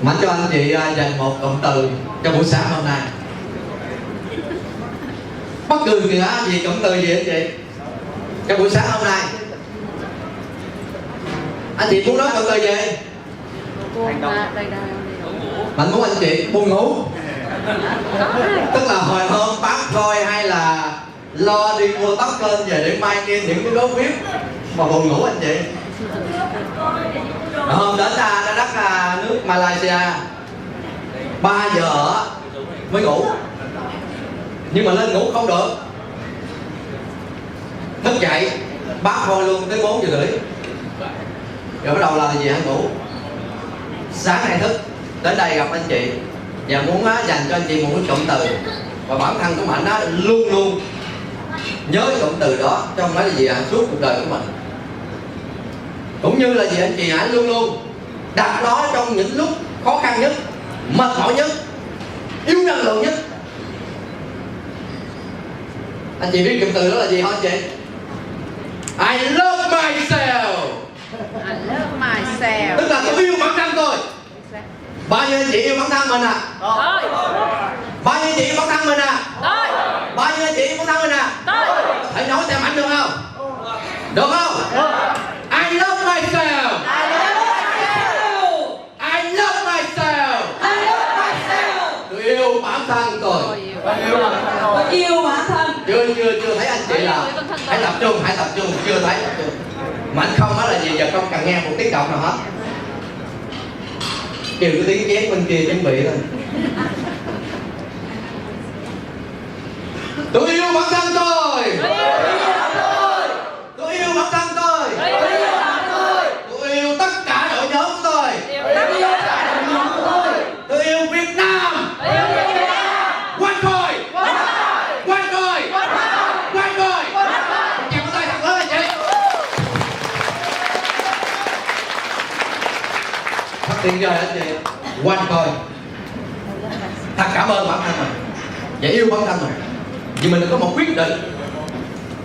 Mạnh cho anh chị dành một cụm từ cho buổi sáng hôm nay. Bất cứ kìa gì cụm từ gì anh chị cho buổi sáng hôm nay? Anh chị muốn nói cụm từ gì? Mạnh muốn anh chị buồn ngủ. Tức là hồi hôm bán coi hay là lo đi mua tóc lên về để mai kia những cái đốt viết mà buồn ngủ anh chị. Hôm đến ra đất nước Malaysia 3 giờ mới ngủ, nhưng mà lên ngủ không được, thức dậy bắt thôi luôn tới 4 giờ rưỡi, rồi bắt đầu là gì ăn ngủ. Sáng nay thức đến đây gặp anh chị và muốn dành cho anh chị một cái cụm từ, và bản thân của Mạnh luôn luôn nhớ cái cụm từ đó, chứ không phải là gì suốt cuộc đời của mình. Cũng như là gì anh chị hãy luôn luôn đặt nó trong những lúc khó khăn nhất, mệt mỏi nhất, yếu năng lượng nhất. Anh chị biết cụm từ đó là gì không anh chị? I love myself. I love myself. Tức là tôi yêu bản thân tôi. Bao nhiêu anh chị yêu bản thân mình à? Tôi. Bao nhiêu anh chị yêu bản thân mình à? Tôi. Bao nhiêu anh chị yêu bản thân mình à? Tôi. Hãy nói xem Mạnh được không? Được không? I love myself. I love myself. Tôi yêu bản thân tôi. Tôi yêu bản thân. Chưa thấy anh chị là hãy tập trung, chưa thấy. Mạnh không nói là gì, giờ không cần nghe một tiếng động nào hết, kêu cái tiếng chén bên kia chuẩn bị thôi. Tôi yêu bản thân tôi. Tôi yêu bản thân tôi. Tôi yêu tất cả đội nhóm của tôi. Tôi yêu Việt Nam. Quanh coi. Chào tay thật lớn anh chị. Thật tuyệt vời anh chị. Quanh coi. Thật cảm ơn bản thân mình và yêu bản thân mình. Vì mình có một quyết định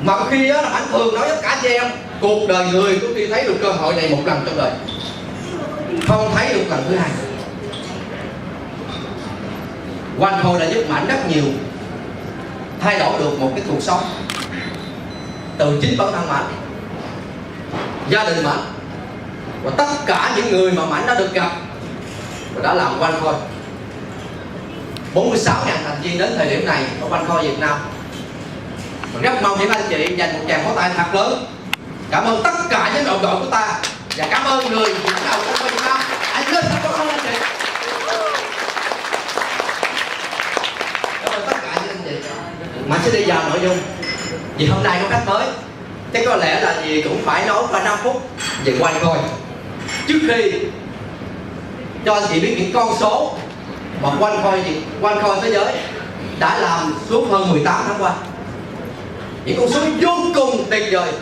mà khi đó là Mạnh thường nói với cả chị em, cuộc đời người có khi thấy được cơ hội này một lần trong đời, không thấy được lần thứ hai. One Call đã giúp Mạnh rất nhiều thay đổi được một cái cuộc sống từ chính bản thân Mạnh, gia đình Mạnh và tất cả những người mà Mạnh đã được gặp và đã làm One Call. 46.000 thành viên đến thời điểm này của One Call Việt Nam. Rất mong những anh chị dành một tràng pháo tay thật lớn cảm ơn tất cả những đồng đội của ta, và cảm ơn người dẫn đầu của Việt Nam. Anh lên cảm ơn anh chị. Cảm ơn tất cả những anh chị. Mà sẽ đi vào nội dung vì hôm nay có khách mới, chắc có lẽ là gì cũng phải nói qua 5 phút về One Call trước khi cho anh chị biết những con số mà One Call thế giới đã làm suốt hơn 18 tháng qua. Những con số vô cùng tuyệt vời,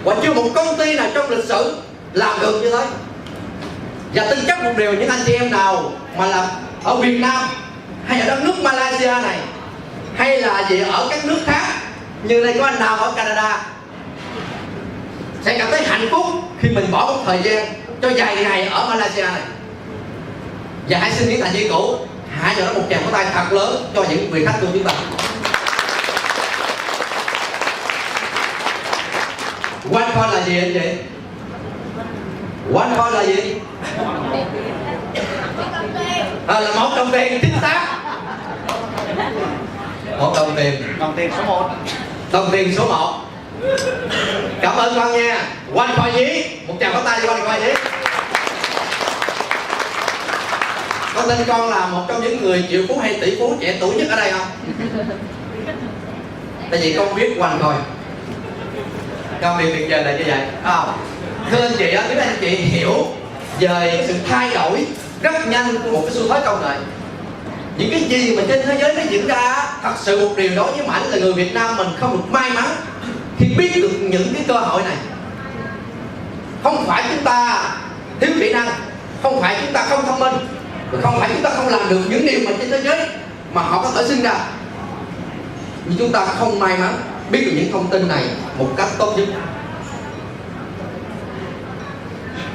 và chưa một công ty nào trong lịch sử làm được như thế. Và tin chắc một điều, những anh chị em nào mà làm ở Việt Nam hay ở đất nước Malaysia này, hay là gì ở các nước khác, như đây có anh nào ở Canada, sẽ cảm thấy hạnh phúc khi mình bỏ một thời gian cho vài ngày ở Malaysia này. Và hãy xin những thành viên cũ hãy cho nó một tràng pháo tay thật lớn cho những vị khách của chúng ta. One Call là gì anh chị? One Call là gì? Là một đồng tiền, chính xác. Một đồng tiền. Đồng tiền số 1. Đồng tiền số 1. Cảm ơn con nha. One Call nhí. Một tràng pháo tay cho One Call nhí. Con tin con là một trong những người triệu phú hay tỷ phú trẻ tuổi nhất ở đây không? Tại vì con biết One Call. Con việc tuyệt vời là như vậy. Thưa anh chị, nếu anh chị hiểu về sự thay đổi rất nhanh của một cái xu thế công nghệ, những cái gì mà trên thế giới nó diễn ra, thật sự một điều đối với Mạnh là người Việt Nam mình không được may mắn khi biết được những cái cơ hội này. Không phải chúng ta thiếu kỹ năng, không phải chúng ta không thông minh, không phải chúng ta không làm được những điều mà trên thế giới mà họ có thể sinh ra, nhưng chúng ta không may mắn biết được những thông tin này một cách tốt nhất.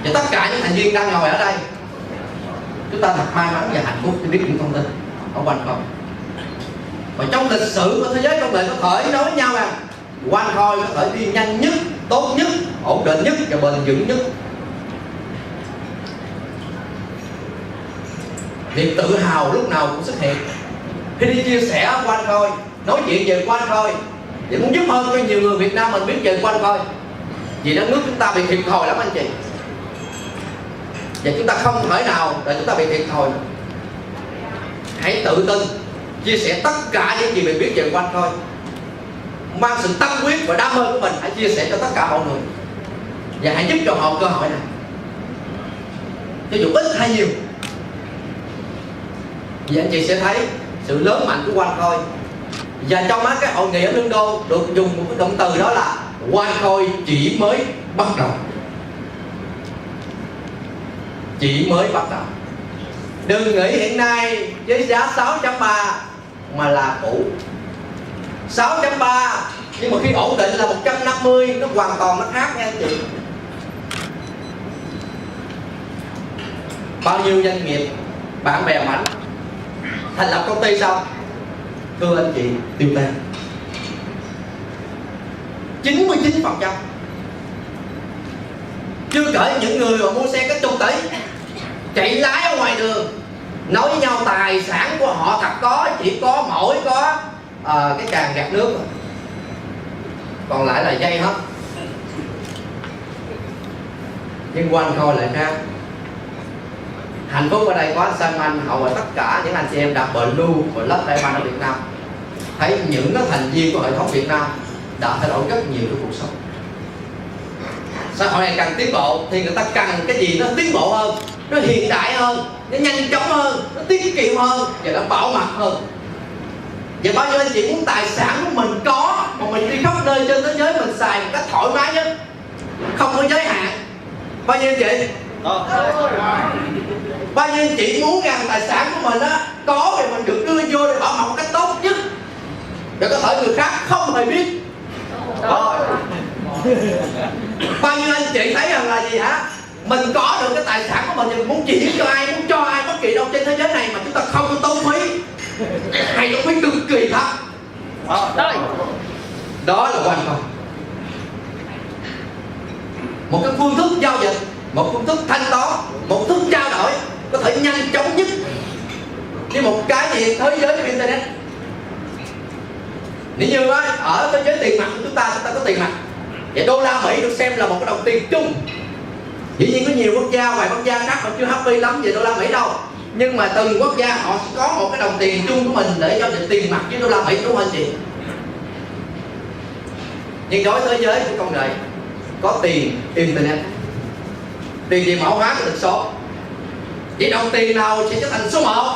Và tất cả những thành viên đang ngồi ở đây chúng ta thật may mắn và hạnh phúc khi biết những thông tin ở quanh coi. Và trong lịch sử của thế giới công nghệ có thể nói với nhau rằng OneCoin có thể đi nhanh nhất, tốt nhất, ổn định nhất và bền vững nhất. Niềm tự hào lúc nào cũng xuất hiện khi đi chia sẻ OneCoin, nói chuyện về OneCoin, để muốn giúp hơn cho nhiều người Việt Nam mình biết về OneCoin. Vì đất nước chúng ta bị thiệt thòi lắm anh chị, và chúng ta không thể nào để chúng ta bị thiệt thòi. Hãy tự tin chia sẻ tất cả những gì mình biết về OneCoin, mang sự tâm huyết và đam mê của mình, hãy chia sẻ cho tất cả mọi người và hãy giúp cho họ cơ hội này, cho dù ít hay nhiều. Vì anh chị sẽ thấy sự lớn mạnh của OneCoin. Và trong mấy cái hội nghị ở Lương Đô được dùng một cái động từ đó là OneCoin chỉ mới bắt đầu. Chỉ mới bắt đầu. Đừng nghĩ hiện nay với giá 6.3 mà là cũ. 6.3 nhưng mà khi ổn định là 150, nó hoàn toàn nó khác nha anh chị. Bao nhiêu doanh nghiệp bạn bè mạnh thành lập công ty xong, thưa anh chị, tiêu tan 99%. Chưa kể những người mà mua xe cái chục tỷ chạy lái ở ngoài đường nói với nhau tài sản của họ thật có chỉ có mỗi có cái tràn gạt nước, còn lại là dây hết. Nhưng OneCoin lại khác. Hạnh phúc ở đây có anh Sam Anh, Hậu và tất cả những anh chị em đặt Blue và Love Diamond ở Việt Nam, thấy những cái thành viên của hệ thống Việt Nam đã thay đổi rất nhiều trong cuộc sống. Xã hội này càng tiến bộ thì người ta cần cái gì nó tiến bộ hơn, nó hiện đại hơn, nó nhanh chóng hơn, nó tiết kiệm hơn và nó bảo mật hơn. Và bao nhiêu anh chị muốn tài sản của mình có mà mình đi khắp nơi trên thế giới mình xài một cách thoải mái nhất, không có giới hạn? Bao nhiêu anh chị? Bao nhiêu anh chị muốn rằng tài sản của mình á có thì mình được đưa vô để bảo mật một cách tốt nhất, để có thể người khác không hề biết. Bao nhiêu anh chị thấy rằng là gì hả? Mình có được cái tài sản của mình thì mình muốn chuyển cho ai, muốn cho ai bất kỳ đâu trên thế giới này mà chúng ta không có tốn phí, hay tốn phí cực kỳ thấp. Đó là quan trọng. Một cái phương thức giao dịch, một phương thức thanh toán, một phương thức trao đổi có thể nhanh chóng nhất như một cái gì thế giới của internet. Nếu như ở thế giới tiền mặt của chúng ta có tiền mặt, và đô la Mỹ được xem là một cái đồng tiền chung. Dĩ nhiên có nhiều quốc gia, vài quốc gia khác họ chưa happy lắm về đô la Mỹ đâu, nhưng mà từng quốc gia họ sẽ có một cái đồng tiền chung của mình để giao dịch tiền mặt với đô la Mỹ, đúng không anh chị? Nhưng đối với thế giới của công nghệ có tiền internet, tiền gì mẫu hóa được số. Vậy đồng tiền nào sẽ trở thành số 1?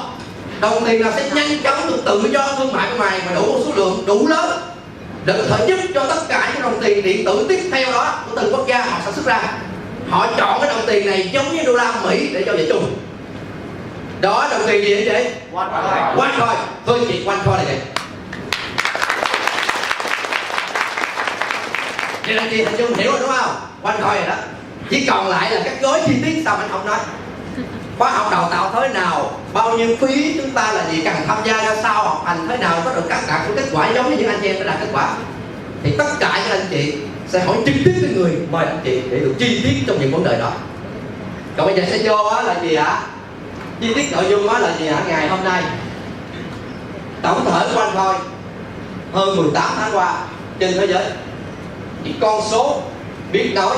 Đồng tiền nào sẽ nhanh chóng được tự do thương mại của mày mà đủ số lượng đủ lớn để có thể giúp cho tất cả những đồng tiền điện tử tiếp theo đó của từng quốc gia họ sản xuất ra. Họ chọn cái đồng tiền này giống như đô la Mỹ để giao dịch chung. Đó đồng tiền gì vậy chị? OneCoin. Thôi chị, OneCoin này chị. Vậy là chị hình dung hiểu rồi đúng không? OneCoin này đó. Chỉ còn lại là các gói chi tiết sao anh không nói. Khóa học đào tạo thế nào, bao nhiêu phí, chúng ta là gì, cần tham gia ra sao, học hành thế nào có được đạt được kết quả giống như những anh chị em đã đạt kết quả. Thì tất cả những anh chị sẽ hỏi trực tiếp với người mời anh chị để được chi tiết trong những vấn đề đó. Còn bây giờ sẽ vô là gì hả? Chi tiết nội dung đó là gì hả? Ngày hôm nay tổng thể của OneCoin hơn 18 tháng qua trên thế giới, những con số biết nói,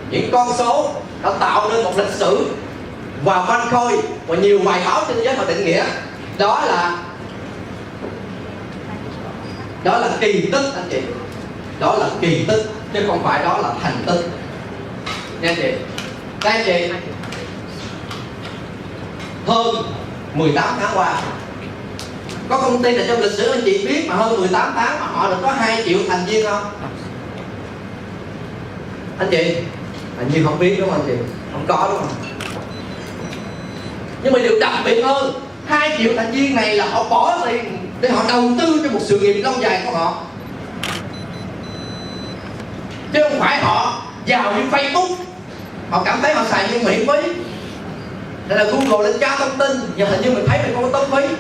những con số đã tạo nên một lịch sử và OneCoin và nhiều bài báo trên thế giới họ định nghĩa đó là kỳ tích anh chị, đó là kỳ tích chứ không phải đó là thành tích nha anh chị. Đây anh chị, hơn 18 tháng qua có công ty nào trong lịch sử anh chị biết mà hơn 18 tháng mà họ được có 2 triệu thành viên không? Anh chị hình như không biết đúng không anh chị? Không có đúng không? Nhưng mà điều đặc biệt hơn, 2 triệu thành viên này là họ bỏ tiền để họ đầu tư cho một sự nghiệp lâu dài của họ, chứ không phải họ vào như Facebook họ cảm thấy họ xài như miễn phí. Thế là Google lên tra thông tin, giờ hình như mình thấy mình không có tốn phí.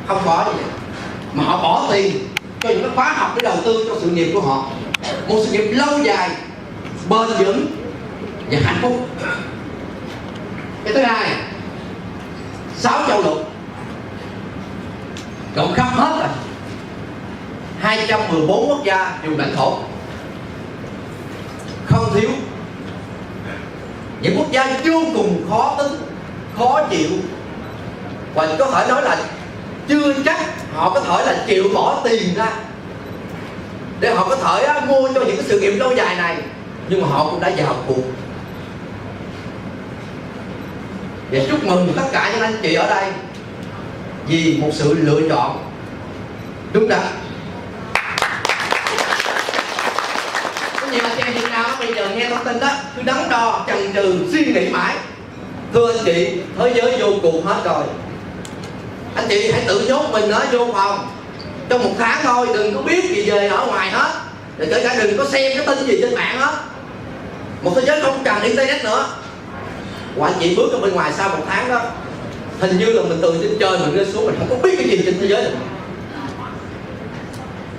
Không có gì mà họ bỏ tiền cho những cái khóa học để đầu tư cho sự nghiệp của họ, một sự nghiệp lâu dài, bền vững và hạnh phúc. Cái thứ hai, 6 châu lục rộng khắp hết rồi, 214 quốc gia vùng lãnh thổ, không thiếu những quốc gia vô cùng khó tính, khó chịu, và có thể nói là chưa chắc họ có thể là chịu bỏ tiền ra để họ có thể mua cho những cái sự nghiệp lâu dài này, nhưng mà họ cũng đã vào cuộc. Và chúc mừng tất cả những anh chị ở đây vì một sự lựa chọn đúng đắn. Có nhiều anh chị Việt Nam bây giờ nghe thông tin đó cứ đắn đo chần chừ suy nghĩ mãi. Thưa anh chị, thế giới vô cùng hết rồi. Anh chị hãy tự nhốt mình ở vô phòng trong 1 tháng thôi, đừng có biết gì về ở ngoài hết, rồi kể cả đừng có xem cái tin gì trên mạng hết. Một thế giới không cần internet nữa. Và anh chị bước ra bên ngoài sau 1 tháng đó, hình như là mình từ trên trời mình lên xuống, mình không có biết cái gì trên thế giới này.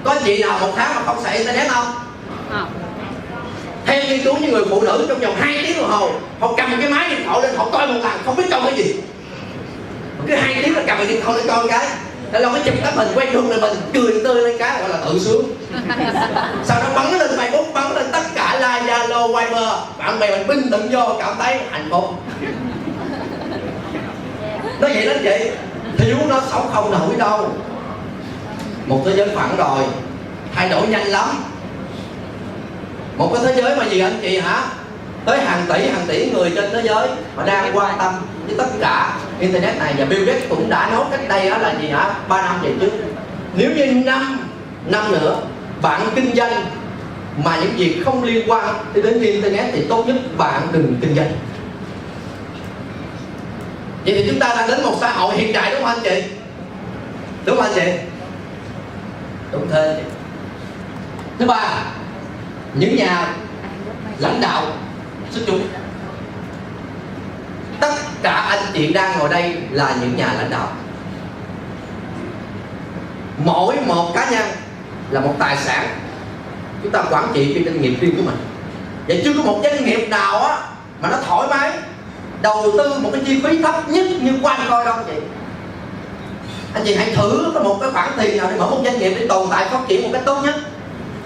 Có anh chị nào 1 tháng mà không xài internet không? Theo nghiên cứu những người phụ nữ trong vòng 2 tiếng đồng hồ, họ cầm cái máy điện thoại lên, họ coi một lần không biết coi cái gì. Cứ 2 tiếng là cầm cái điện thoại lên coi cái, là nó chụp cái hình quen thuộc là mình cười tươi lên cái gọi là tự sướng. Sau đó bắn lên Facebook, bắn lên tất cả like, Zalo, Viber, bạn bè mình bình luận vô cảm thấy hạnh phúc. Nói vậy đó chị, thiếu nó sống không nổi đâu. Một thế giới phẳng rồi, thay đổi nhanh lắm. Một cái thế giới mà gì anh chị hả? Tới hàng tỷ người trên thế giới mà đang quan tâm với tất cả internet này. Và Bill Gates cũng đã nói cách đây đó là gì hả? 3 năm về trước, nếu như 5 năm nữa bạn kinh doanh mà những việc không liên quan đến internet thì tốt nhất bạn đừng kinh doanh. Vậy thì chúng ta đang đến một xã hội hiện đại, đúng không anh chị? Đúng không anh chị? Đúng thế chị. Thứ ba, những nhà lãnh đạo xuất chúng. Tất cả anh chị đang ngồi đây là những nhà lãnh đạo. Mỗi một cá nhân là một tài sản, chúng ta quản trị cái doanh nghiệp riêng của mình. Và chưa có một doanh nghiệp nào á mà nó thoải mái đầu tư một cái chi phí thấp nhất như OneCoin đâu anh chị. Anh chị hãy thử có một cái khoản tiền nào để mở một doanh nghiệp để tồn tại phát triển một cách tốt nhất.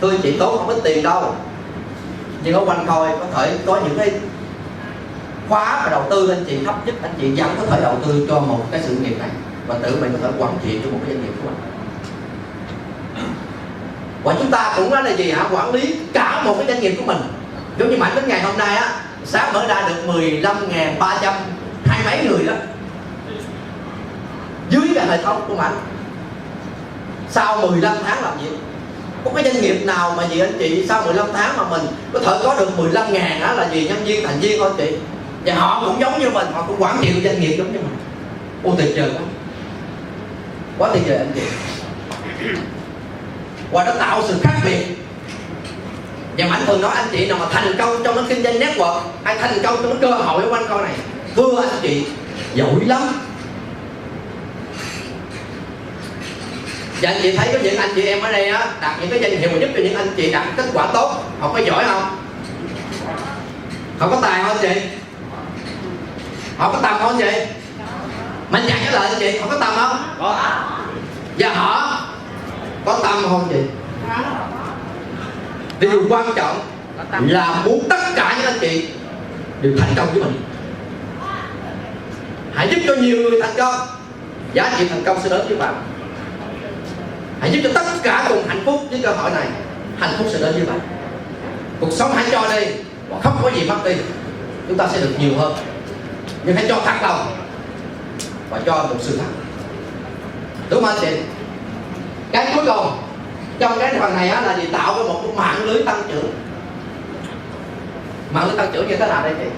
Thưa anh chị, tốn không ít tiền đâu, nhưng ở OneCoin có thể có những cái khóa và đầu tư anh chị thấp nhất, anh chị vẫn có thể đầu tư cho một cái sự nghiệp này và tự mình có thể quản trị cho một cái doanh nghiệp của mình. Và chúng ta cũng nói là gì hả? Quản lý cả một cái doanh nghiệp của mình. Giống như Mạnh đến ngày hôm nay á, sáng mở ra được 15.300 hai mấy người đó dưới cái hệ thống của Mạnh. Sau 15 tháng làm việc, có cái doanh nghiệp nào mà gì anh chị sau 15 tháng mà mình có thể có được 15.000 đó là gì nhân viên thành viên thôi chị. Và họ cũng giống như mình, họ cũng quản trị doanh nghiệp giống như mình. Ô tuyệt vời quá, quá tuyệt vời anh chị. Và nó tạo sự khác biệt. Và Mạnh thường nói anh chị nào mà thành công trong cái kinh doanh network hay thành công trong cái cơ hội của OneCoin này, thưa anh chị, giỏi lắm. Và anh chị thấy có những anh chị em ở đây á đặt những cái danh hiệu mà giúp cho những anh chị đạt kết quả tốt, họ có giỏi không? Họ có tài không anh chị? Họ có tầm không anh chị? Mạnh dạn trả lời anh chị, họ có tầm không? Có. Và họ có tâm không chị? Điều quan trọng là muốn tất cả những anh chị đều thành công với mình. Hãy giúp cho nhiều người thành công, giá trị thành công sẽ đến với bạn. Hãy giúp cho tất cả cùng hạnh phúc với cơ hội này, hạnh phúc sẽ đến với bạn. Cuộc sống hãy cho đi, và không có gì mất đi, chúng ta sẽ được nhiều hơn. Nhưng hãy cho thật lòng và cho một sự thật, đúng không anh chị? Cái cuối cùng trong cái phần này á, là gì? Tạo ra một cái mạng lưới tăng trưởng. Mạng lưới tăng trưởng như thế nào đây chị?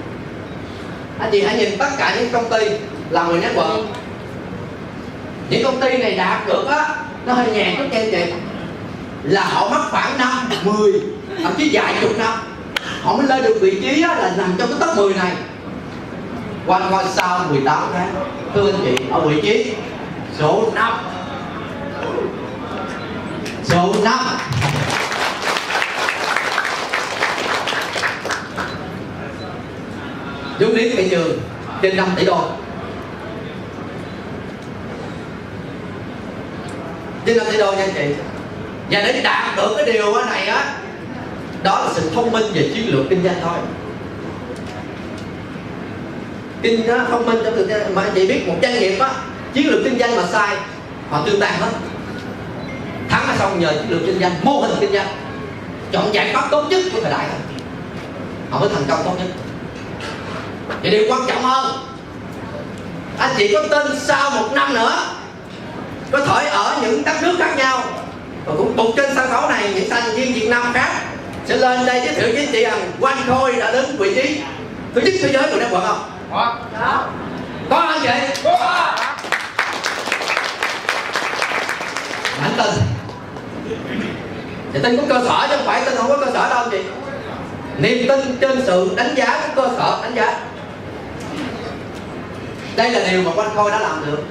Anh chị hãy nhìn tất cả những công ty làm người network. Những công ty này đạt được á, nó hơi nhàn chút nha anh chị, là họ mất khoảng 5, 10, thậm chí vài chục năm họ mới lên được vị trí á, là nằm trong cái top 10 này. Quanh coi sau 18 tháng. Thưa anh chị, ở vị trí số 5. Số 5. vốn liếng thị trường trên 5 tỷ đô. Trên 5 tỷ đô nha anh chị. Và để đạt được cái điều này á, đó là sự thông minh về chiến lược kinh doanh thôi. Thông minh trong kinh doanh mà anh chị biết một doanh nghiệp á, chiến lược kinh doanh mà sai họ tương tan hết. Thắng là xong nhờ chiến lược kinh doanh, mô hình kinh doanh, chọn giải pháp tốt nhất của thời đại thôi, họ mới thành công tốt nhất. Thì điều quan trọng hơn, anh chị có tin sau 1 năm nữa có thể ở những đất nước khác nhau và cũng cùng trên sân khấu này những thành viên Việt Nam khác sẽ lên đây giới thiệu với anh chị rằng Onecoin đã đến vị trí thứ nhất thế giới của network không? Có anh chị? Có. Anh tin thì tin có cơ sở chứ không phải tin không có cơ sở đâu anh chị. Niềm tin trên sự đánh giá, cái cơ sở đánh giá. Đây là điều mà Onecoin đã làm được.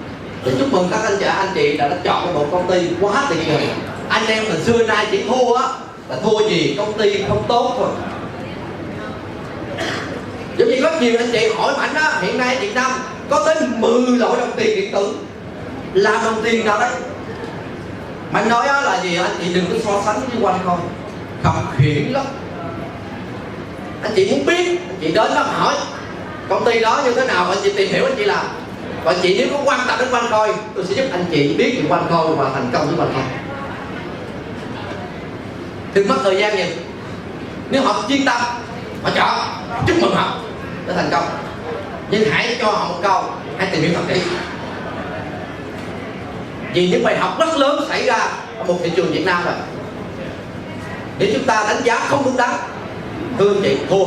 Thì chúc mừng các anh chị đã chọn một công ty quá tuyệt vời. Anh em mình xưa nay chỉ thua á là thua gì công ty không tốt thôi. Giống như có nhiều anh chị hỏi Mạnh á, hiện nay Việt Nam có tới 10 loại đồng tiền điện tử. Làm đồng tiền nào đấy? Mạnh nói á là gì, anh chị đừng có so sánh với Onecoin, khập khiễng lắm. Anh chị muốn biết, anh chị đến đó hỏi công ty đó như thế nào, anh chị tìm hiểu anh chị làm. Và chị nếu có quan tâm đến Onecoin, tôi sẽ giúp anh chị biết về Onecoin và thành công với Onecoin. Đừng mất thời gian nhiều. Nếu họ chuyên tâm, họ chọn, chúc mừng họ để thành công. Nhưng hãy cho họ một câu, hãy tìm hiểu thật kỹ. Vì những bài học rất lớn xảy ra ở một thị trường Việt Nam rồi. Nếu chúng ta đánh giá không đúng đắn, thưa anh chị, thua.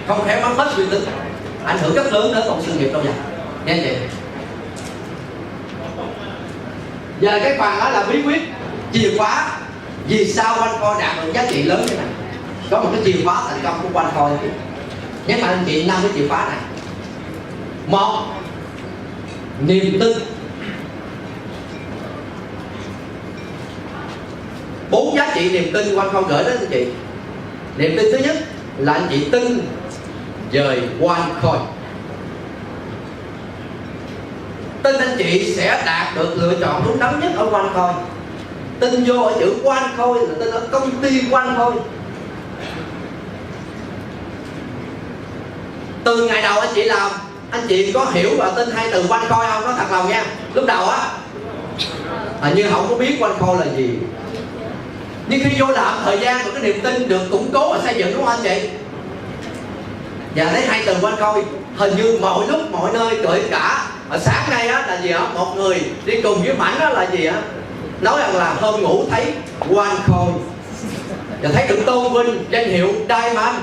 Không khéo mất hết uy tín, ảnh hưởng rất lớn đến một sự nghiệp lâu dài. Nghe anh chị. Giờ cái phần đó là bí quyết, chìa khóa vì sao Onecoin đạt được giá trị lớn như này. Có một cái chìa khóa thành công của Onecoin. Nhắc lại anh chị 5 cái chìa khóa này. 1. Niềm tin. 4 giá trị niềm tin Onecoin gửi đến anh chị. Niềm tin thứ nhất là anh chị tin về Onecoin. Tin anh chị sẽ đạt được lựa chọn đúng đắn nhất ở Onecoin. Tin vô ở chữ Onecoin là tin ở công ty Onecoin. Từ ngày đầu anh chị làm, anh chị có hiểu và tin hai từ Onecoin không? Nói thật lòng nha. Lúc đầu á hình như không có biết Onecoin là gì. Nhưng khi vô làm thời gian và cái niềm tin được củng cố và xây dựng, đúng không anh chị? Và thấy hai từ Onecoin hình như mọi lúc mọi nơi, kể cả ở sáng nay á là gì á, một người đi cùng với Mảnh á là gì á, nói rằng là hôm ngủ thấy Onecoin và thấy được tôn vinh danh hiệu Diamond.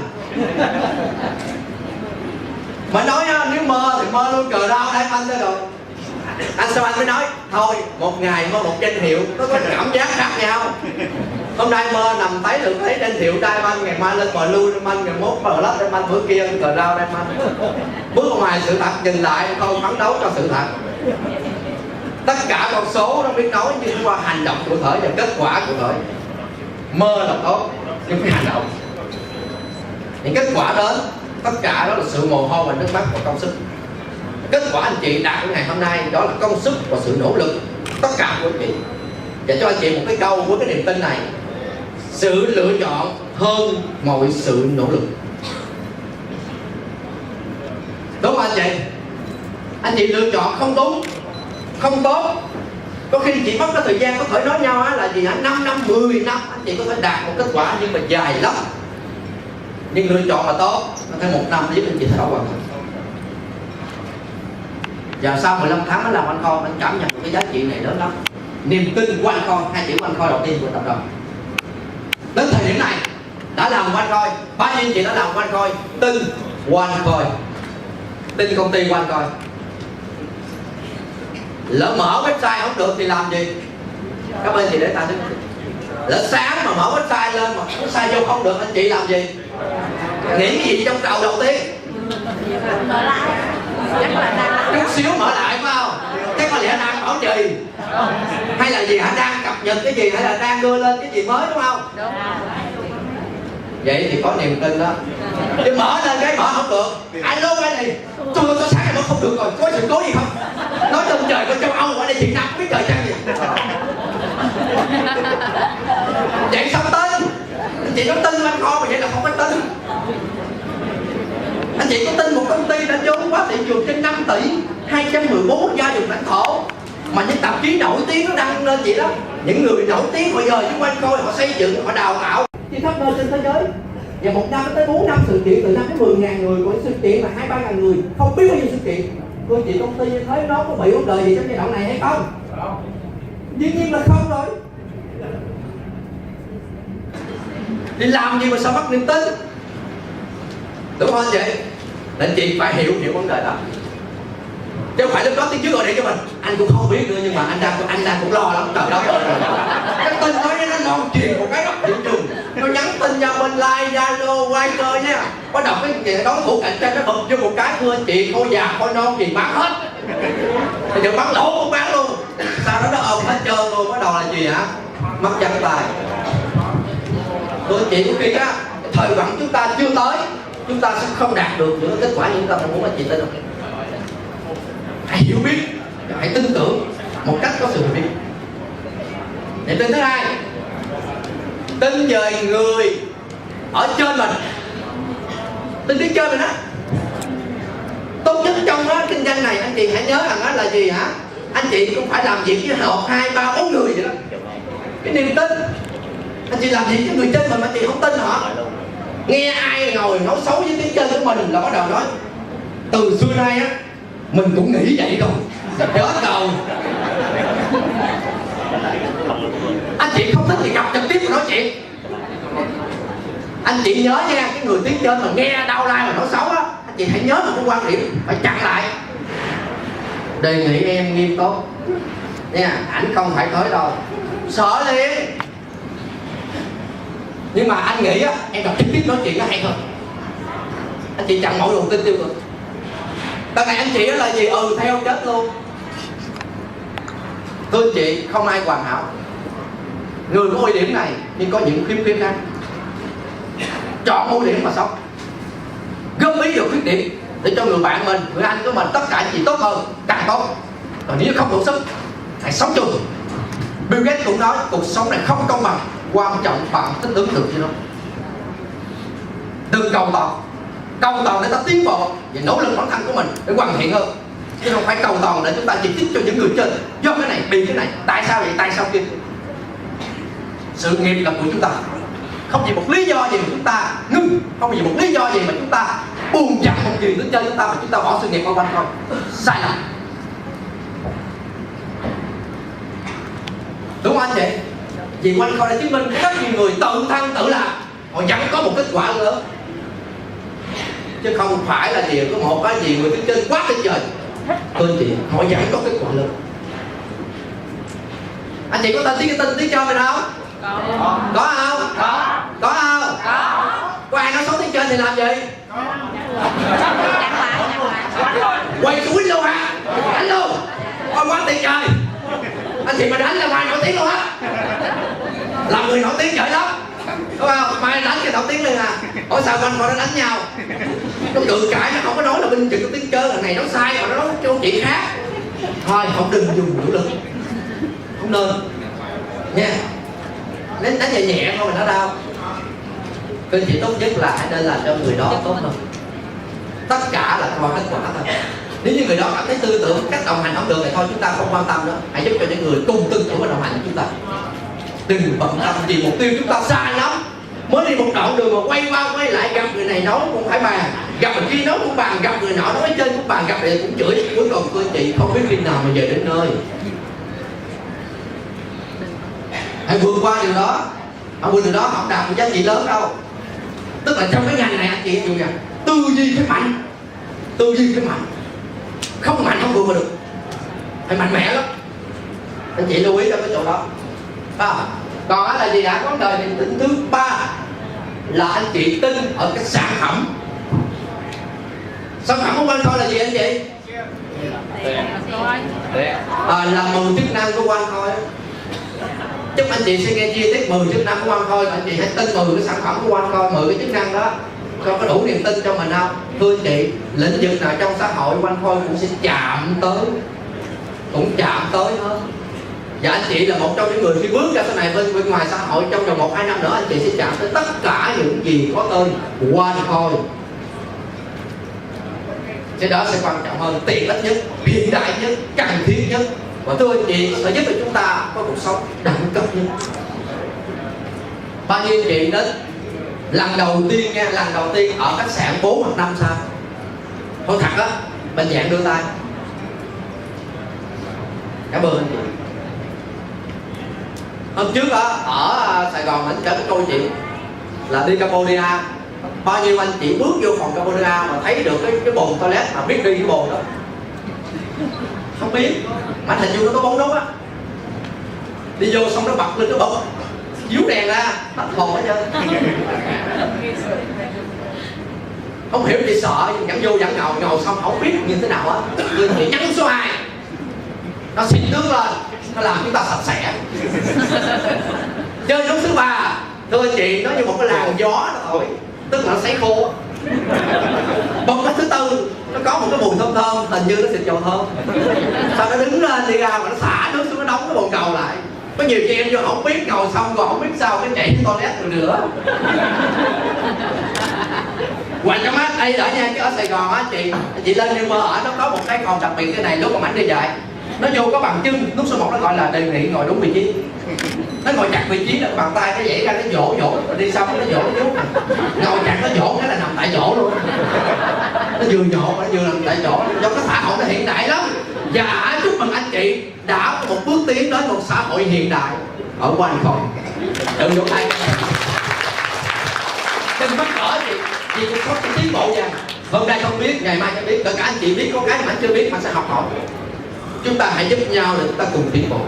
Mà nói á, nếu mơ thì mơ luôn cờ đao Diamond đó rồi. Anh sao anh mới nói thôi một ngày mơ một danh hiệu nó có cảm giác khác nhau. Hôm nay mơ nằm thấy được thấy danh hiệu Diamond, ngày mai lên bờ lưu Diamond, ngày mốt bờ lách Diamond, bữa kia cờ đao Diamond. Bước ra ngoài sự thật nhìn lại thôi, phấn đấu cho sự thật. Tất cả con số nó biết nói nhưng qua hành động cụ thể và kết quả cụ thể. Mơ là tốt nhưng phải hành động. Những kết quả đến, tất cả đó là sự mồ hôi và nước mắt và công sức. Kết quả anh chị đạt của ngày hôm nay đó là công sức và sự nỗ lực tất cả của anh chị. Và cho anh chị một cái câu với cái niềm tin này: sự lựa chọn hơn mọi sự nỗ lực. Đúng không anh chị? Anh chị lựa chọn không đúng, không tốt, có khi chị mất cái thời gian, có thể nói nhau á là gì hả, 5 năm, 10 năm anh chị có thể đạt một kết quả nhưng mà dài lắm. Nhưng lựa chọn mà tốt, có thể 1 năm giúp anh chị thay đổi hoàn toàn. Và sau 15 tháng mới làm Onecoin, anh cảm nhận được cái giá trị này lớn lắm. Niềm tin Onecoin, hai chữ Onecoin đầu tiên của tập đoàn. Đến thời điểm này đã làm Onecoin, bao nhiêu anh chị đã làm Onecoin? Tin Onecoin, tin công ty Onecoin. Lỡ mở website không được thì làm gì? Các bên chị để ta đứng. Lỡ sáng mà mở website lên mà website vô không được, anh chị làm gì? Nghĩ gì trong đầu tiên? Mở lại. Chắc là đang Chút xíu mở lại phải không? Chắc có lẽ đang bảo trì hay là gì hả? Đang cập nhật cái gì hay là đang đưa lên cái gì mới đúng không? đúng. Vậy thì có niềm tin đó. Chứ mở lên cái mở không được. Alo cái này tôi sáng nay mở không được rồi, có sự cố gì không? Nói trên trời của châu Âu ở đây Việt Nam không biết trời trăng gì. Vậy không tin. Anh chị có tin anh kho mà vậy là không có tin. Anh chị có tin một công ty đã vốn hóa thị trường trên 5 tỷ 214 quốc gia vùng lãnh thổ mà những tạp chí nổi tiếng nó đăng lên vậy đó, những người nổi tiếng bây giờ xung quanh coi họ xây dựng, họ đào tạo đi khắp nơi trên thế giới, và một năm tới 4 năm sự kiện, từ 5 đến 10.000 người, mỗi sự kiện là 2-3.000 người, không biết bao nhiêu sự kiện. Cô chị công ty như thế nó có bị vấn đề gì trong giai đoạn này hay không? Dĩ nhiên là không rồi. Đi làm gì mà sao mất niềm tin? Đúng không anh chị? Nên chị phải hiểu vấn đề đó. Chứ không phải lúc đó tiếng trước gọi điện cho mình, anh cũng không biết nữa nhưng mà anh đang cũng lo lắm. Trời đất ơi, cái tin nó non truyền một cái thị trường, nó nhắn tin cho bên like, Zalo, Viber nha, có đọc cái gì đối thủ cạnh tranh nó bật vô một cái, thưa anh chị khôi già khôi non gì bán hết, bây giờ bán lỗ cũng bán luôn, sau đó nó ôm hết trơn luôn. Bắt đầu là gì hả? Mất chân tài. Thưa anh chị, có khi á thời vận chúng ta chưa tới, chúng ta sẽ không đạt được những kết quả như chúng ta mong muốn. Anh chị tin không? Hãy hiểu biết, hãy tin tưởng một cách có sự hiểu biết. Niềm tin thứ hai, tin về người ở trên mình, tin phía trên mình á. Tốt nhất trong đó kinh doanh này, anh chị hãy nhớ rằng đó là gì hả? Anh chị cũng phải làm việc với họ 2, 3, 4 người vậy đó. Cái niềm tin, anh chị làm việc với người trên mình mà anh chị không tin họ, nghe ai ngồi nói xấu với tiếng trên của mình là bắt đầu nói từ xưa nay á mình cũng nghĩ vậy rồi, hết cầu. Anh chị không thích thì gặp trực tiếp và nói chuyện. Anh chị nhớ nha, cái người tiếng trên mà nghe đau lai mà nói xấu á, anh chị hãy nhớ một cái quan điểm, phải chặn lại. Đề nghị em nghiêm túc nha, ảnh không phải tới đâu, sợ liền. Nhưng mà anh nghĩ á, em gặp trực tiếp nói chuyện nó hay hơn. Anh chị chặn mọi luồng tin tiêu cực. Đợt này anh chị đó là gì? Theo chết luôn. Thưa anh chị, không ai hoàn hảo. Người có ưu điểm này nhưng có những khiếm khuyết khác. Chọn ưu điểm mà sống, góp ý vào khuyết điểm để cho người bạn mình, người anh của mình, tất cả anh chị tốt hơn càng tốt. Còn nếu không đủ sức, hãy sống chung. Bill Gates cũng nói cuộc sống này không công bằng, quan trọng bạn thích ứng được chứ đâu. Đừng cầu toàn để ta tiến bộ và nỗ lực bản thân của mình để hoàn thiện hơn, chứ không phải cầu toàn để chúng ta chỉ trích cho những người trên. Do cái này bị cái này, tại sao vậy, tại sao kia. Sự nghiệp là của chúng ta, không vì một lý do gì mà chúng ta ngưng, không vì một lý do gì mà chúng ta buồn chặt một gì đến chơi chúng ta mà chúng ta bỏ sự nghiệp qua quanh thôi. Sai lầm. Đúng không anh chị? Vì quanh coi đã chứng minh rất nhiều người tự thân tự làm, họ vẫn có một kết quả lớn, chứ không phải là gì có một cái gì người phía trên quá trên trời. Thưa anh chị, họ vẫn có kết quả lớn. Anh chị có tin tiếng trên mình không? Có không? Có không? Có ai nói xấu tiếng trên thì làm gì? Quay túi luôn hả? Đánh luôn. Con quá tiền trời. Anh chị mà đánh là mai nổi tiếng luôn á. Làm người nổi tiếng giỏi lắm, đúng không? Mai đánh cái nổi tiếng lên à. Ủa sao quanh họ nó đánh nhau, nó cự cãi, nó không có nói là bên chừng tiếng chơi là này nó sai mà nó nói câu chuyện khác. Thôi không đừng dùng vũ lực, không nên nha. Đánh nhẹ nhẹ thôi mà nó đau. Cái chuyện tốt nhất là hãy nên làm cho người đó tốt hơn. Tất cả là coi kết quả thôi. Nếu như người đó cảm thấy tư tưởng cách đồng hành không được thì thôi chúng ta không quan tâm nữa. Hãy giúp cho những người cùng tư tưởng và đồng hành với chúng ta. Đừng bận tâm vì mục tiêu chúng ta xa lắm. Mới đi một đoạn đường mà quay qua quay lại, gặp người này nói cũng phải bàn, gặp người kia nói cũng bàn, gặp người nọ nói trên cũng bàn, gặp người cũng chửi. Cuối cùng cô chị không biết khi nào mà về đến nơi. Hãy vượt qua điều đó. Ông vượt điều đó không đạt được giá trị lớn đâu. Tức là trong cái ngành này anh chị hiểu rằng tư duy phải mạnh, tư duy phải mạnh, không mạnh không vượt qua được, phải mạnh mẽ lắm. Anh chị lưu ý cho cái chỗ đó. Còn đó là gì đã? Vấn đề niềm tin thứ ba là anh chị tin ở cái sản phẩm. Sản phẩm của One Coin là gì anh chị? Là 10 chức năng của One Coin. Chúc anh chị sẽ nghe chi tiết 10 chức năng của One Coin. Anh chị hãy tin 10 cái sản phẩm của One Coin, 10 cái chức năng đó, cho có đủ niềm tin cho mình không? Thưa anh chị, lĩnh vực nào trong xã hội One Coin cũng sẽ chạm tới, cũng chạm tới hết. Và anh chị là một trong những người khi bước ra sau này bên ngoài xã hội, trong vòng 1-2 năm nữa anh chị sẽ chạm tới tất cả những gì có tên One Coin. Cái đó sẽ quan trọng hơn, tiện ích nhất, hiện đại nhất, cần thiết nhất, và thưa anh chị sẽ giúp cho chúng ta có cuộc sống đẳng cấp nhất. Bao nhiêu anh chị đến lần đầu tiên nha, lần đầu tiên ở khách sạn 4 hoặc 5 sao? Thôi thật á, bên dạng đưa tay. Cảm ơn anh chị. Hôm trước á, ở Sài Gòn mình kể cái câu chuyện là đi Cambodia. Bao nhiêu anh chị bước vô phòng Cambodia mà thấy được cái bồn toilet mà biết đi cái bồn đó? Không biết. Mà hình như nó có bóng đốt á. Đi vô xong nó bật lên nó bật, chiếu đèn ra, tắt hồn hết trơn. Không hiểu gì sợ, dẫn vô dẫn ngồi xong không biết như thế nào á. Người thì nhấn số 2, nó xịt nước lên, nó làm chúng ta sạch sẽ. Chơi nút thứ 3, thưa anh chị, nó như một cái làn gió đó thôi, tức là nó sấy khô. Bông cái thứ 4, nó có một cái mùi thơm thơm, hình như nó xịt dầu thơm. Sau nó đứng lên đi ra mà nó xả nước xuống, nó đóng cái bồn cầu lại. Có nhiều chị em vô không biết, ngồi xong rồi không biết sao cái chạy toilet rồi nữa. Hoành trong mắt đây ở nha, chứ ở Sài Gòn á chị lên New Mơ ở nó có một cái phòng đặc biệt cái này, lúc mà ảnh đi dạy nó vô có bằng chân, lúc số 1 nó gọi là đề nghị ngồi đúng vị trí. Nó ngồi chặt vị trí, nó bàn tay nó dãy ra, nó vỗ rồi đi xong nó vỗ nó nhúc. Ngồi chặt nó vỗ cái là nằm tại chỗ luôn. Nó vừa nhộ mà nó vừa nằm tại chỗ, do cái xã hội nó hiện đại lắm. Và chúc mừng anh chị đã có một bước tiến đến một xã hội hiện đại ở One Coin. Tự vỗ tay. Đừng mắc cỡ gì, vì cũng có cái tiến bộ nha. Hôm nay không biết, ngày mai không biết, tất cả anh chị biết, có cái mà anh chưa biết mà sẽ học hỏi. Chúng ta hãy giúp nhau để chúng ta cùng tiến bộ.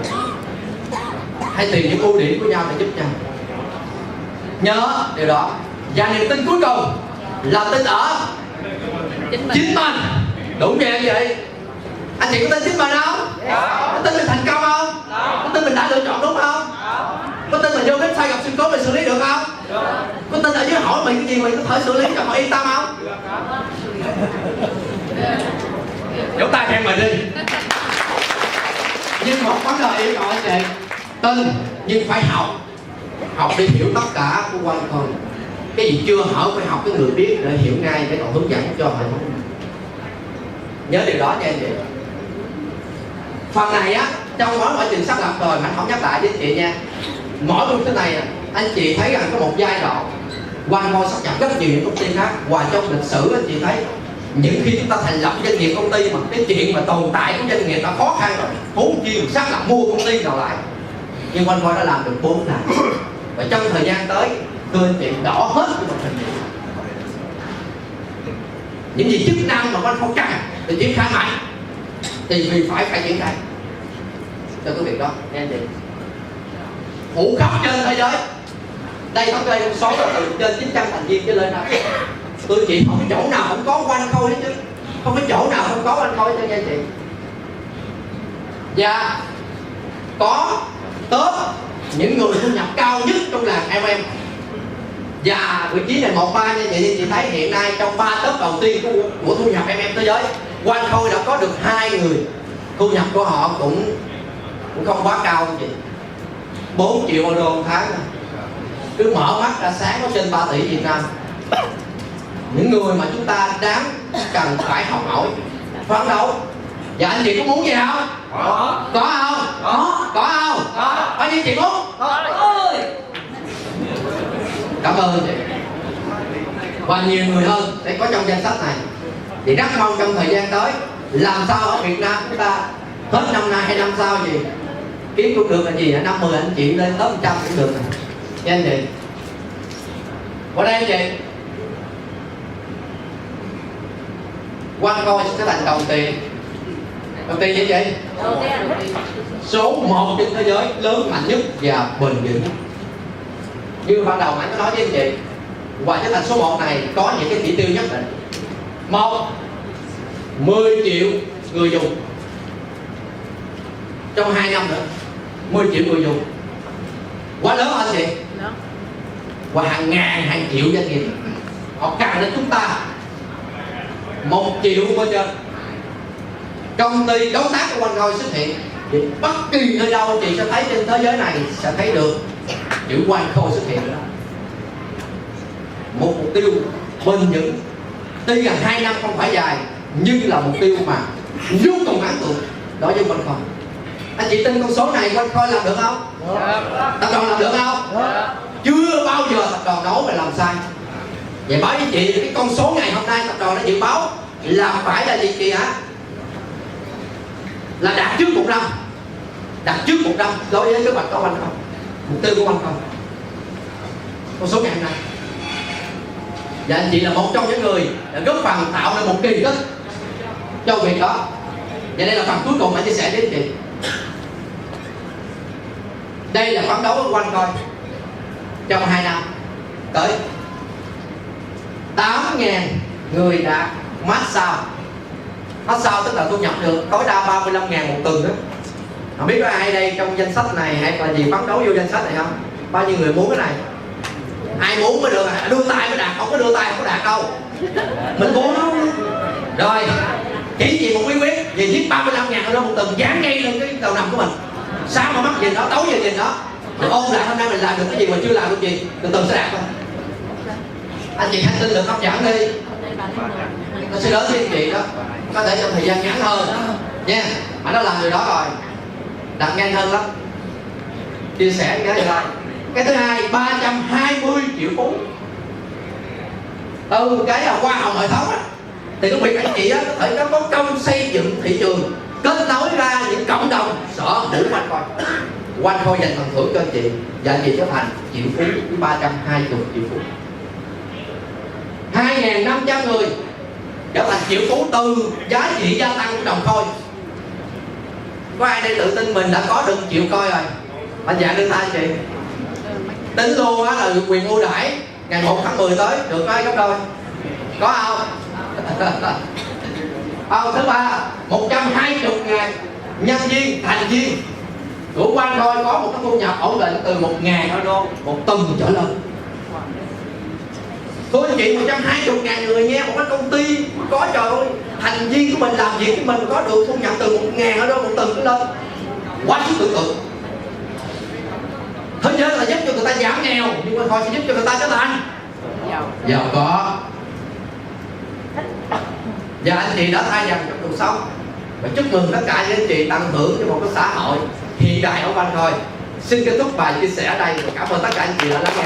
Hãy tìm những ưu điểm của nhau để giúp nhau. Nhớ điều đó. Và niềm tin cuối cùng là tin ở chính mình. Đúng vậy vậy. Anh chị có tin chính mình không? Có tin mình thành công không? Có tin mình đã lựa chọn đúng không? Có tin mình vô đến sai gặp sự cố mình xử lý được không? Có tin ở dưới hỏi mình cái gì mình có thể xử lý cho họ yên tâm không? Vỗ tay khen mình đi. Nhưng một vấn đề yêu cầu anh chị, tin nhưng phải học. Học để hiểu tất cả của One Coin. Cái gì chưa hỏi phải học cái người biết để hiểu ngay để còn hướng dẫn cho họ. Nhớ điều đó nha anh chị. Phần này á, trong mỗi quá trình xác lập rồi Mạnh không nhắc lại với anh chị nha. Mỗi một cái này anh chị thấy rằng có một giai đoạn One Coin sắp nhập rất nhiều những công ty khác. Và trong lịch sử anh chị thấy những khi chúng ta thành lập doanh nghiệp công ty mà cái chuyện mà tồn tại của doanh nghiệp đã khó khăn rồi, huống chi xác lập mua công ty nào lại. Nhưng One Coin đã làm được 4 lần. Và trong thời gian tới thưa anh chị đỏ hết cái màn hình. Những gì chức năng mà One Coin cần để triển khai mạnh thì vì phải triển khai cho cái việc đó nghe anh chị. Phủ khắp trên thế giới. Đây thống kê con số là từ trên 900 thành viên trở lên đó. Tôi chị không có chỗ nào không có One Coin hết chứ. Không có chỗ nào không có One Coin cho nha chị. Và có top những người thu nhập cao nhất trong làng MM. Và vị trí này 1-3 nha chị thấy hiện nay trong 3 top đầu tiên của thu nhập MM thế giới, One Coin đã có được 2 người thu nhập của họ cũng không quá cao không chị. 4 triệu euro một tháng. Cứ mở mắt ra sáng có trên 3 tỷ Việt Nam. Những người mà chúng ta đáng cần phải học hỏi, phấn đấu. Và anh chị có muốn gì không? Có không? Có không? Bao nhiêu chị muốn? Ơi. Cảm ơn chị. Và nhiều người hơn sẽ có trong danh sách này. Thì rất mong trong thời gian tới làm sao ở Việt Nam chúng ta hết năm nay hay năm sau gì kiếm cũng được là gì, 50 anh chị lên tới 100 cũng được nha anh chị. Qua đây anh chị, One Coin sẽ thành đồng tiền. Đồng tiền gì vậy? Số 1 trên thế giới, lớn mạnh nhất và bền vững nhất. Như ban đầu anh có nói với anh chị, và trở thành số 1 này có những cái chỉ tiêu nhất định. 1. 10 triệu người dùng. Trong 2 năm nữa 10 triệu người dùng, quá lớn hả anh chị? Và hàng ngàn hàng triệu doanh nghiệp họ cần đến chúng ta. 1 triệu coi chưa, công ty đối tác của OneCoin xuất hiện thì bất kỳ nơi đâu anh chị sẽ thấy trên thế giới này sẽ thấy được chữ OneCoin xuất hiện đó. Một mục tiêu bền vững, tuy gần 2 năm không phải dài nhưng là mục tiêu mà vô cùng ấn tượng đối với OneCoin. Anh chị tin con số này OneCoin làm được không? Tập đoàn làm được không? Chưa bao giờ tập đoàn nói về làm sai. Vậy báo với chị cái con số ngày hôm nay tập đoàn đã dự báo là phải là gì chị hả? Là đạt trước 1 năm. Đạt trước 1 năm đối với kế hoạch của OneCoin, mục tiêu của OneCoin. Con số ngày hôm nay. Và anh chị là một trong những người đã góp phần tạo nên một kỳ tích cho việc đó. Và đây là phần cuối cùng anh chia sẻ với anh chị. Đây là phấn đấu của OneCoin trong 2 năm tới 8.000 người đã massage. Massage tức là thu nhập được tối đa 35.000 một tuần đó. Không biết có ai đây trong danh sách này hay là gì phấn đấu vô danh sách này không? Bao nhiêu người muốn cái này? Ai muốn mới được à? Đưa tay mới đạt, không có đưa tay không có đạt đâu. Mình muốn không? Rồi, chỉ chị một bí quyết về viết 35.000 đó một tuần dán ngay lên cái đầu nằm của mình. Sáng mà mắt nhìn đó, tối giờ nhìn đó. Rồi ôn lại hôm nay mình làm được cái gì mà chưa làm được gì, từ từ sẽ đạt thôi. Anh chị hãy tin được hấp dẫn đi. Nó sẽ lớn với anh chị đó. Có thể trong thời gian ngắn hơn nha. Mà nó làm điều đó rồi, đạt nhanh hơn lắm. Chia sẻ cái này. Cái thứ hai, 320 triệu phú. Từ cái là hoa hồng hệ thống á, thì có việc anh chị á có thể có công xây dựng thị trường, kết nối ra những cộng đồng sở hữu OneCoin. OneCoin dành phần thưởng cho anh chị và anh chị trở thành triệu phú với 320 triệu phú. 2.500 người trở thành triệu phú từ giá trị gia tăng của đồng coin. Có ai đây tự tin mình đã có được 1 triệu coin rồi? Anh dạng đưa tay anh chị. Tính luôn á là được quyền ưu đãi ngày 1 tháng 10 tới được cái gấp đôi. Có không? Thứ ba, 120.000 nhân viên, thành viên của OneCoin có một cái thu nhập ổn định từ 1.000 euro một tuần trở lên. Thôi anh chị 120.000 người nha, một cái công ty có trời ơi, thành viên của mình làm việc với mình có được thu nhập từ 1.000 euro một tuần trở lên. Quá sức tưởng tượng. Thế giới là giúp cho người ta giảm nghèo, nhưng OneCoin sẽ giúp cho người ta trở thành giàu có. Và anh chị đã thay dần trong cuộc sống. Và chúc mừng tất cả những anh chị tận hưởng cho một cái xã hội hiện đại ở OneCoin. Xin kết thúc bài chia sẻ ở đây và cảm ơn tất cả anh chị đã lắng nghe.